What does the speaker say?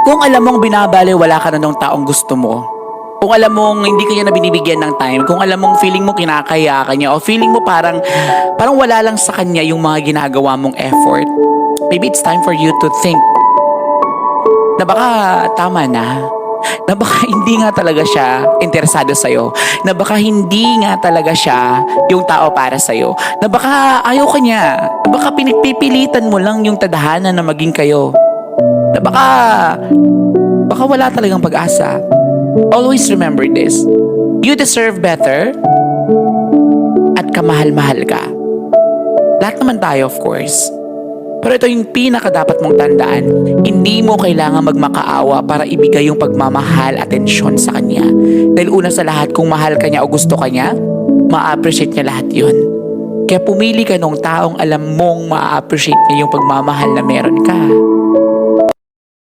Kung alam mong binabaliwala ka na ng taong gusto mo, kung alam mong hindi kanya na binibigyan ng time, kung alam mong feeling mo kinakaya ka niya, o feeling mo parang wala lang sa kanya yung mga ginagawa mong effort, maybe it's time for you to think na baka tama na baka hindi nga talaga siya interesado sa'yo, na baka hindi nga talaga siya yung tao para sa'yo, na baka ayaw ka niya, na baka pinipilitan mo lang yung tadhana na maging kayo, na baka wala talagang pag-asa. Always remember this. You deserve better at kamahal-mahal ka. Lahat naman tayo, of course. Pero ito yung pinaka dapat mong tandaan. Hindi mo kailangan magmakaawa para ibigay yung pagmamahal, atensyon sa kanya. Dahil una sa lahat, kung mahal ka niya o gusto ka niya, ma-appreciate niya lahat yun. Kaya pumili ka nung taong alam mong ma-appreciate niya yung pagmamahal na meron ka.